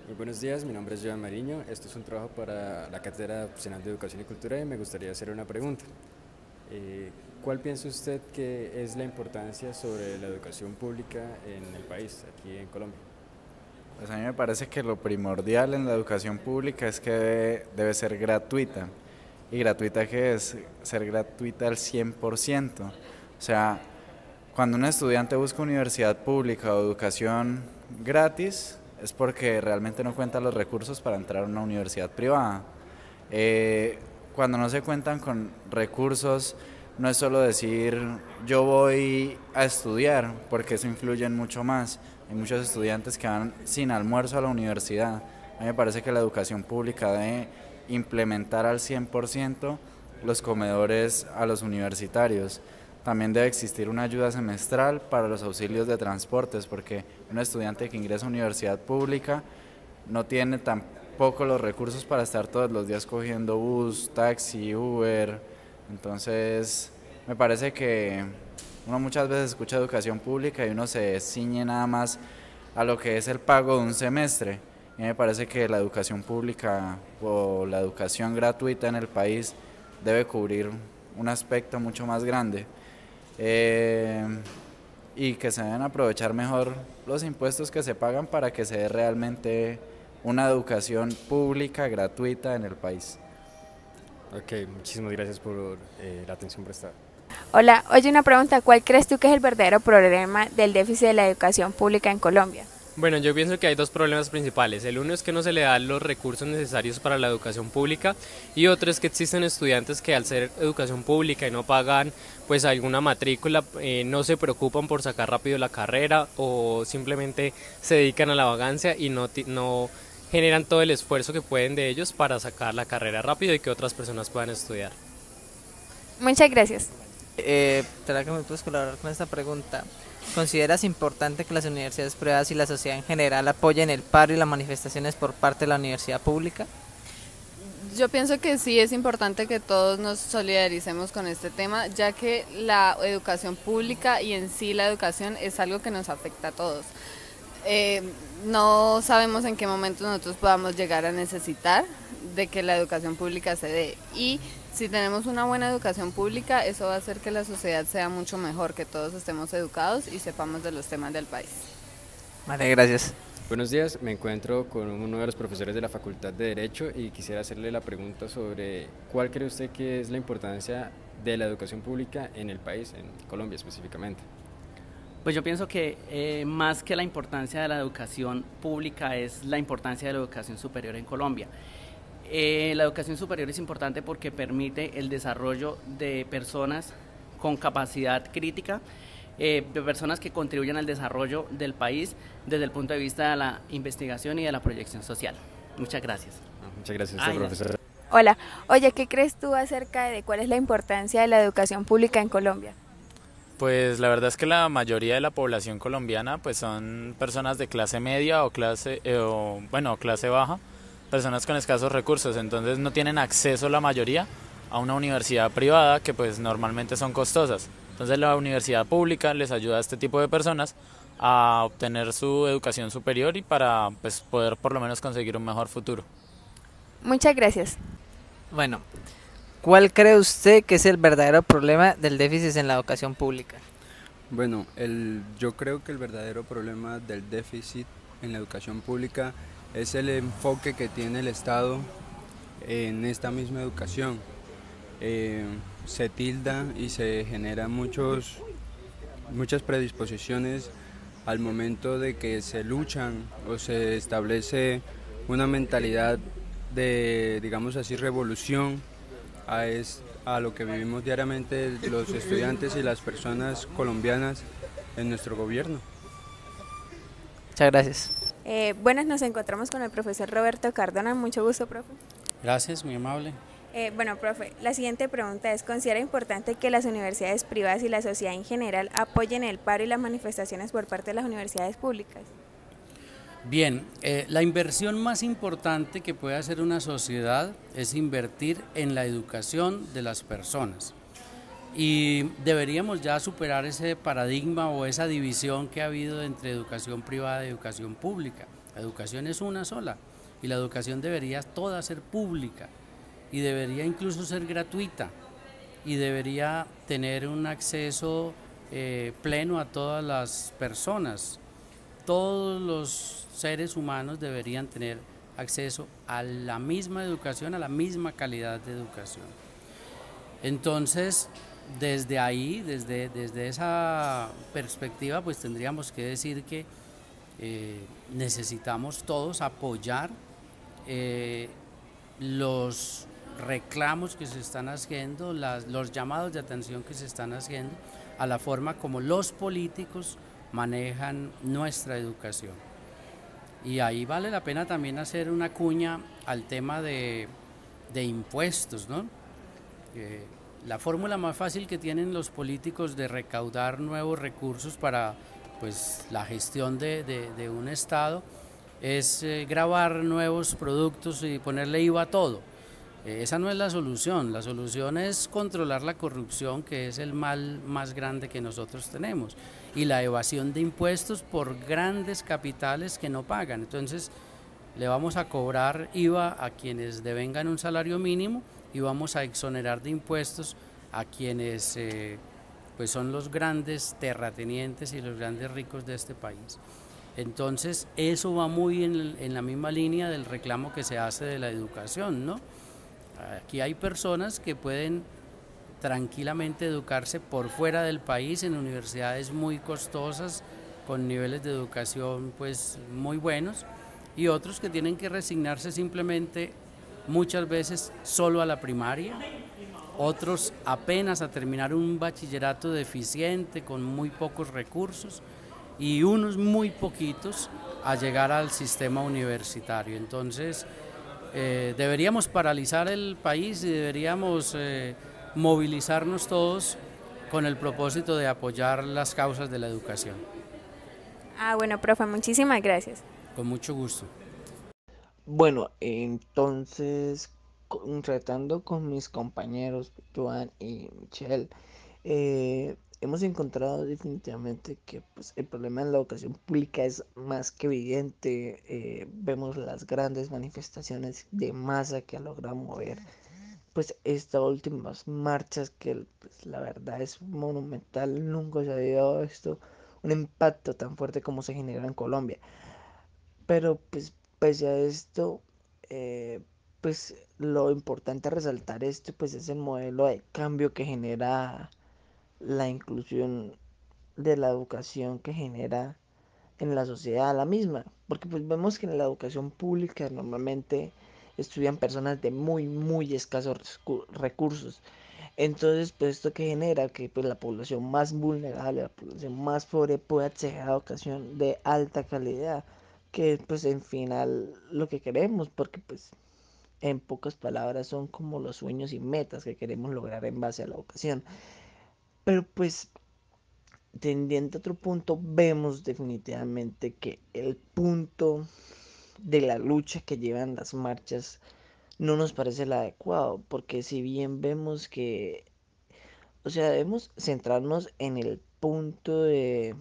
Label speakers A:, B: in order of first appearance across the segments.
A: Muy buenos días, mi nombre es Joan Mariño. Esto es un trabajo para la Cátedra Opcional de Educación y Cultura y me gustaría hacer una pregunta. Eh, ¿Cuál piensa usted que es la importancia sobre la educación pública en el país, aquí en Colombia?
B: Pues a mí me parece que lo primordial en la educación pública es que debe ser gratuita. ¿Y gratuita qué es? Ser gratuita al 100%. O sea, cuando un estudiante busca universidad pública o educación gratis, es porque realmente no cuenta los recursos para entrar a una universidad privada. Eh, Cuando no se cuentan con recursos, no es solo decir yo voy a estudiar, porque eso influye en mucho más. Hay muchos estudiantes que van sin almuerzo a la universidad. A mí me parece que la educación pública debe implementar al 100% los comedores a los universitarios. También debe existir una ayuda semestral para los auxilios de transportes, porque un estudiante que ingresa a universidad pública no tiene tampoco los recursos para estar todos los días cogiendo bus, taxi, Uber. Entonces, me parece que uno muchas veces escucha educación pública y uno se ciñe nada más a lo que es el pago de un semestre. Y me parece que la educación pública o la educación gratuita en el país debe cubrir un aspecto mucho más grande. Eh, y que se deben aprovechar mejor los impuestos que se pagan para que se dé realmente una educación pública gratuita en el país.
A: Ok, muchísimas gracias por la atención prestada.
C: Hola, oye, una pregunta, ¿cuál crees tú que es el verdadero problema del déficit de la educación pública en Colombia?
D: Bueno, yo pienso que hay dos problemas principales. El uno es que no se le dan los recursos necesarios para la educación pública y otro es que existen estudiantes que al ser educación pública y no pagan pues alguna matrícula no se preocupan por sacar rápido la carrera o simplemente se dedican a la vagancia y no generan todo el esfuerzo que pueden de ellos para sacar la carrera rápido y que otras personas puedan estudiar.
C: Muchas gracias.
E: ¿Será que me puedes colaborar con esta pregunta? ¿Consideras importante que las universidades privadas y la sociedad en general apoyen el paro y las manifestaciones por parte de la universidad pública?
F: Yo pienso que sí es importante que todos nos solidaricemos con este tema, ya que la educación pública y en sí la educación es algo que nos afecta a todos. Eh, no sabemos en qué momento nosotros podamos llegar a necesitar de que la educación pública se dé y si tenemos una buena educación pública eso va a hacer que la sociedad sea mucho mejor, que todos estemos educados y sepamos de los temas del país.
E: Vale, gracias.
A: Buenos días, me encuentro con uno de los profesores de la Facultad de Derecho y quisiera hacerle la pregunta sobre cuál cree usted que es la importancia de la educación pública en el país, en Colombia específicamente.
G: Pues yo pienso que más que la importancia de la educación pública es la importancia de la educación superior en Colombia. La educación superior es importante porque permite el desarrollo de personas con capacidad crítica, de personas que contribuyen al desarrollo del país desde el punto de vista de la investigación y de la proyección social. Muchas gracias.
A: Muchas gracias, profesor.
C: Hola, oye, ¿qué crees tú acerca de cuál es la importancia de la educación pública en Colombia?
H: Pues la verdad es que la mayoría de la población colombiana pues son personas de clase media o clase baja, personas con escasos recursos, entonces no tienen acceso la mayoría a una universidad privada que pues normalmente son costosas. Entonces la universidad pública les ayuda a este tipo de personas a obtener su educación superior y para pues poder por lo menos conseguir un mejor futuro.
C: Muchas gracias.
E: Bueno, ¿cuál cree usted que es el verdadero problema del déficit en la educación pública?
I: Bueno, yo creo que el verdadero problema del déficit en la educación pública es el enfoque que tiene el Estado en esta misma educación. Se tilda y se generan muchas predisposiciones al momento de que se luchan o se establece una mentalidad de, digamos así, revolución a lo que vivimos diariamente los estudiantes y las personas colombianas en nuestro gobierno.
E: Muchas gracias.
C: Buenas, nos encontramos con el profesor Roberto Cardona, mucho gusto, profe.
J: Gracias, muy amable.
C: Bueno, profe, la siguiente pregunta es, ¿considera importante que las universidades privadas y la sociedad en general apoyen el paro y las manifestaciones por parte de las universidades públicas?
J: Bien, la inversión más importante que puede hacer una sociedad es invertir en la educación de las personas. Y deberíamos ya superar ese paradigma o esa división que ha habido entre educación privada y educación pública. La educación es una sola y la educación debería toda ser pública y debería incluso ser gratuita y debería tener un acceso pleno a todas las personas. Todos los seres humanos deberían tener acceso a la misma educación, a la misma calidad de educación. Entonces, desde ahí, desde esa perspectiva, pues tendríamos que decir que necesitamos todos apoyar los reclamos que se están haciendo, los llamados de atención que se están haciendo a la forma como los políticos manejan nuestra educación. Y ahí vale la pena también hacer una cuña al tema de impuestos, ¿no? La fórmula más fácil que tienen los políticos de recaudar nuevos recursos para pues, la gestión de un Estado es gravar nuevos productos y ponerle IVA a todo. Esa no es la solución es controlar la corrupción, que es el mal más grande que nosotros tenemos, y la evasión de impuestos por grandes capitales que no pagan. Entonces le vamos a cobrar IVA a quienes devengan un salario mínimo y vamos a exonerar de impuestos a quienes pues son los grandes terratenientes y los grandes ricos de este país. Entonces eso va muy en la misma línea del reclamo que se hace de la educación, ¿no? Aquí hay personas que pueden tranquilamente educarse por fuera del país en universidades muy costosas, con niveles de educación pues muy buenos, y otros que tienen que resignarse simplemente muchas veces solo a la primaria, otros apenas a terminar un bachillerato deficiente con muy pocos recursos y unos muy poquitos a llegar al sistema universitario. Entonces deberíamos paralizar el país y deberíamos movilizarnos todos con el propósito de apoyar las causas de la educación.
C: Bueno, profe, muchísimas gracias.
J: Con mucho gusto.
K: Bueno, entonces, tratando con mis compañeros, Joan y Michelle, hemos encontrado definitivamente que pues, el problema en la educación pública es más que evidente. Vemos las grandes manifestaciones de masa que ha logrado mover pues estas últimas marchas que pues, la verdad es monumental. Nunca se había dado esto un impacto tan fuerte como se genera en Colombia. Pero pues pese a esto, pues lo importante a resaltar esto pues es el modelo de cambio que genera la inclusión de la educación que genera en la sociedad la misma, porque pues vemos que en la educación pública normalmente estudian personas de muy escasos recursos. Entonces, pues esto que genera que pues la población más vulnerable, la población más pobre pueda acceder a educación de alta calidad, que pues en final lo que queremos, porque pues en pocas palabras son como los sueños y metas que queremos lograr en base a la educación. Pero pues tendiente a otro punto, vemos definitivamente que el punto de la lucha que llevan las marchas no nos parece el adecuado, porque si bien vemos que, o sea, debemos centrarnos en el punto de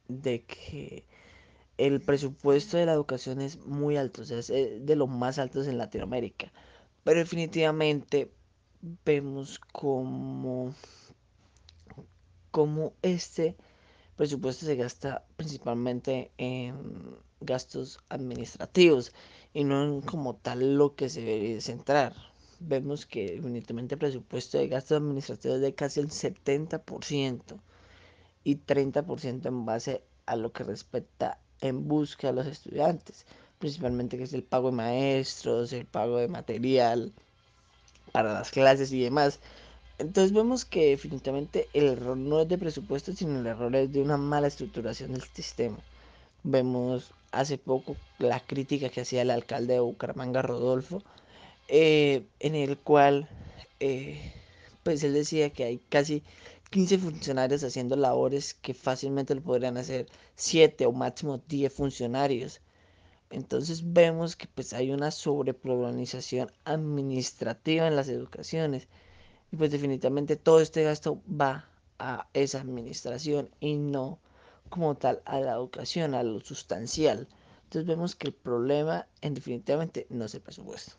K: que el presupuesto de la educación es muy alto, o sea, es de los más altos en Latinoamérica, pero definitivamente vemos como este presupuesto se gasta principalmente en gastos administrativos y no en como tal lo que se debe centrar. Vemos que definitivamente el presupuesto de gastos administrativos es de casi el 70% y 30% en base a lo que respecta en busca de los estudiantes, principalmente que es el pago de maestros, el pago de material para las clases y demás. Entonces vemos que definitivamente el error no es de presupuesto, sino el error es de una mala estructuración del sistema. Vemos hace poco la crítica que hacía el alcalde de Bucaramanga, Rodolfo, en el cual pues él decía que hay casi 15 funcionarios haciendo labores que fácilmente lo podrían hacer 7 o máximo 10 funcionarios. Entonces vemos que pues hay una sobreprogramización administrativa en las educaciones y pues definitivamente todo este gasto va a esa administración y no como tal a la educación, a lo sustancial. entonces vemos que el problema en definitivamente no es el presupuesto.